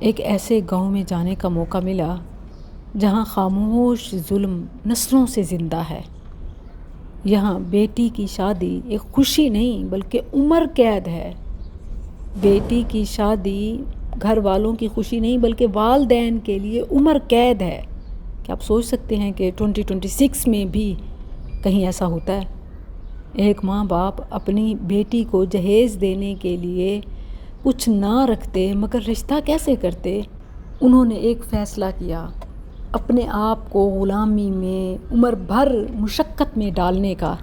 ایک ایسے گاؤں میں جانے کا موقع ملا جہاں خاموش ظلم نسلوں سے زندہ ہے۔ یہاں بیٹی کی شادی ایک خوشی نہیں بلکہ عمر قید ہے۔ بیٹی کی شادی گھر والوں کی خوشی نہیں بلکہ والدین کے لیے عمر قید ہے۔ کیا آپ سوچ سکتے ہیں کہ 2026 میں بھی کہیں ایسا ہوتا ہے؟ ایک ماں باپ اپنی بیٹی کو جہیز دینے کے لیے کچھ نہ رکھتے مگر رشتہ کیسے کرتے؟ انہوں نے ایک فیصلہ کیا، اپنے آپ کو غلامی میں عمر بھر مشقت میں ڈالنے کا،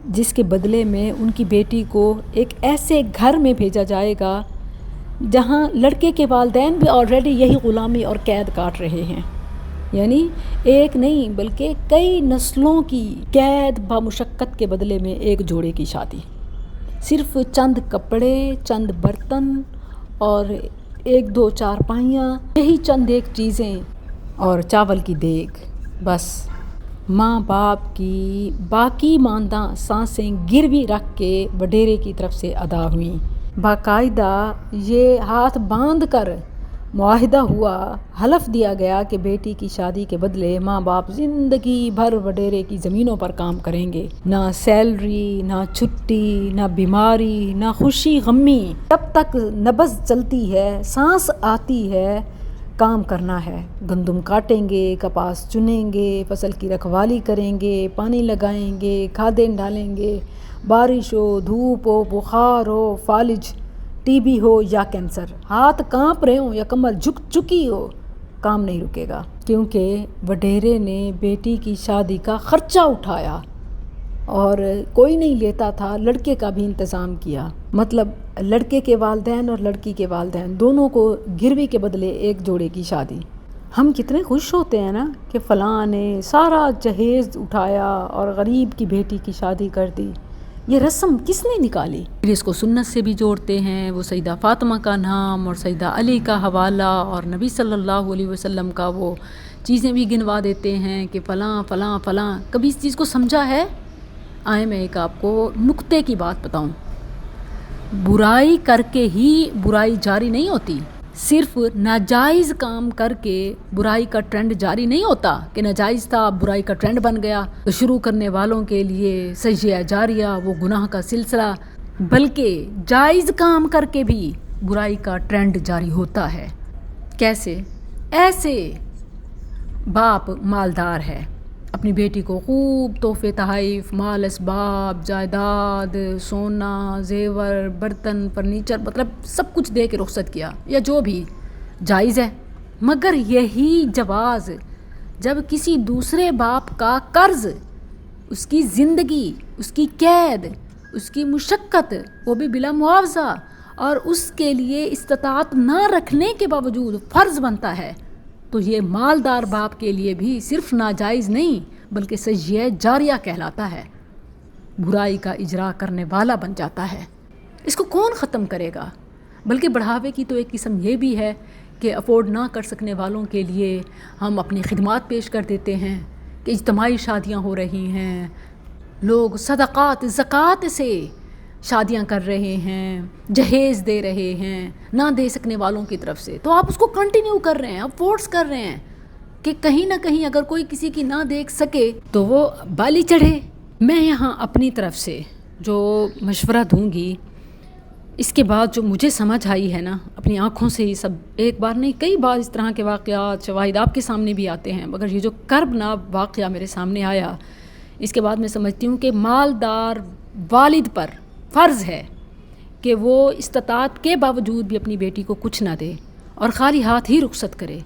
جس کے بدلے میں ان کی بیٹی کو ایک ایسے گھر میں بھیجا جائے گا جہاں لڑکے کے والدین بھی آلریڈی یہی غلامی اور قید کاٹ رہے ہیں۔ یعنی ایک نہیں بلکہ کئی نسلوں کی قید بمشقت کے بدلے میں ایک جوڑے کی شادی۔ صرف چند کپڑے، چند برتن اور ایک دو چارپائیاں، یہی چند ایک چیزیں اور چاول کی دیگ، بس ماں باپ کی باقی ماندہ سانسیں گروی رکھ کے وڈیرے کی طرف سے ادا ہوئیں۔ باقاعدہ یہ ہاتھ باندھ کر معاہدہ ہوا، حلف دیا گیا کہ بیٹی کی شادی کے بدلے ماں باپ زندگی بھر وڈیرے کی زمینوں پر کام کریں گے۔ نہ سیلری، نہ چھٹی، نہ بیماری، نہ خوشی غمی، جب تک نبض چلتی ہے، سانس آتی ہے، کام کرنا ہے۔ گندم کاٹیں گے، کپاس چنیں گے، فصل کی رکھوالی کریں گے، پانی لگائیں گے، کھادیں ڈالیں گے، بارش ہو، دھوپ ہو، بخار ہو، فالج، ٹی بی ہو یا کینسر، ہاتھ کانپ رہے ہوں یا کمر جھک چکی ہو، کام نہیں رکے گا، کیونکہ وڈیرے نے بیٹی کی شادی کا خرچہ اٹھایا اور کوئی نہیں لیتا تھا، لڑکے کا بھی انتظام کیا۔ مطلب لڑکے کے والدین اور لڑکی کے والدین دونوں کو گروی کے بدلے ایک جوڑے کی شادی۔ ہم کتنے خوش ہوتے ہیں نا کہ فلاں نے سارا جہیز اٹھایا اور غریب کی بیٹی کی شادی کر دی۔ یہ رسم کس نے نکالی؟ پھر اس کو سنت سے بھی جوڑتے ہیں، وہ سیدہ فاطمہ کا نام اور سیدہ علی کا حوالہ اور نبی صلی اللہ علیہ وسلم کا وہ چیزیں بھی گنوا دیتے ہیں کہ فلاں فلاں فلاں۔ کبھی اس چیز کو سمجھا ہے؟ آئے میں ایک آپ کو نکتے کی بات بتاؤں۔ برائی کر کے ہی برائی جاری نہیں ہوتی، صرف ناجائز کام کر کے برائی کا ٹرینڈ جاری نہیں ہوتا کہ ناجائز تھا برائی کا ٹرینڈ بن گیا تو شروع کرنے والوں کے لیے سجیہ جاریہ وہ گناہ کا سلسلہ، بلکہ جائز کام کر کے بھی برائی کا ٹرینڈ جاری ہوتا ہے۔ کیسے؟ ایسے باپ مالدار ہے، اپنی بیٹی کو خوب تحفے تحائف، مال اسباب، جائیداد، سونا، زیور، برتن، فرنیچر، مطلب سب کچھ دے کے رخصت کیا، یا جو بھی جائز ہے۔ مگر یہی جواز جب کسی دوسرے باپ کا قرض، اس کی زندگی، اس کی قید، اس کی مشقت، وہ بھی بلا معاوضہ، اور اس کے لیے استطاعت نہ رکھنے کے باوجود فرض بنتا ہے، تو یہ مالدار باپ کے لیے بھی صرف ناجائز نہیں بلکہ سجیہ جاریہ کہلاتا ہے، برائی کا اجرا کرنے والا بن جاتا ہے۔ اس کو کون ختم کرے گا؟ بلکہ بڑھاوے کی تو ایک قسم یہ بھی ہے کہ افورڈ نہ کر سکنے والوں کے لیے ہم اپنی خدمات پیش کر دیتے ہیں کہ اجتماعی شادیاں ہو رہی ہیں، لوگ صدقات، زکوٰۃ سے شادیاں کر رہے ہیں، جہیز دے رہے ہیں نہ دے سکنے والوں کی طرف سے، تو آپ اس کو کنٹینیو کر رہے ہیں، آپ فورس کر رہے ہیں کہ کہیں نہ کہیں اگر کوئی کسی کی نہ دیکھ سکے تو وہ بالی چڑھے۔ میں یہاں اپنی طرف سے جو مشورہ دوں گی، اس کے بعد جو مجھے سمجھ آئی ہے نا، اپنی آنکھوں سے ہی سب، ایک بار نہیں کئی بار اس طرح کے واقعات، شواہد آپ کے سامنے بھی آتے ہیں، مگر یہ جو کربناک واقعہ میرے سامنے آیا، اس کے بعد میں سمجھتی ہوں کہ مالدار والد پر فرض ہے کہ وہ استطاعت کے باوجود بھی اپنی بیٹی کو کچھ نہ دے اور خالی ہاتھ ہی رخصت کرے،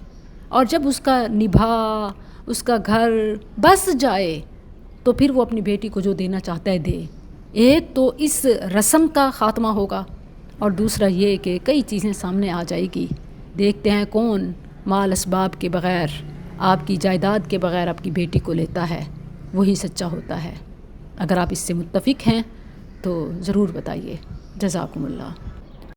اور جب اس کا نبھا، اس کا گھر بس جائے تو پھر وہ اپنی بیٹی کو جو دینا چاہتا ہے دے۔ ایک تو اس رسم کا خاتمہ ہوگا، اور دوسرا یہ کہ کئی چیزیں سامنے آ جائے گی، دیکھتے ہیں کون مال اسباب کے بغیر، آپ کی جائیداد کے بغیر آپ کی بیٹی کو لیتا ہے، وہی سچا ہوتا ہے۔ اگر آپ اس سے متفق ہیں تو ضرور بتائیے۔ جزاکم اللہ۔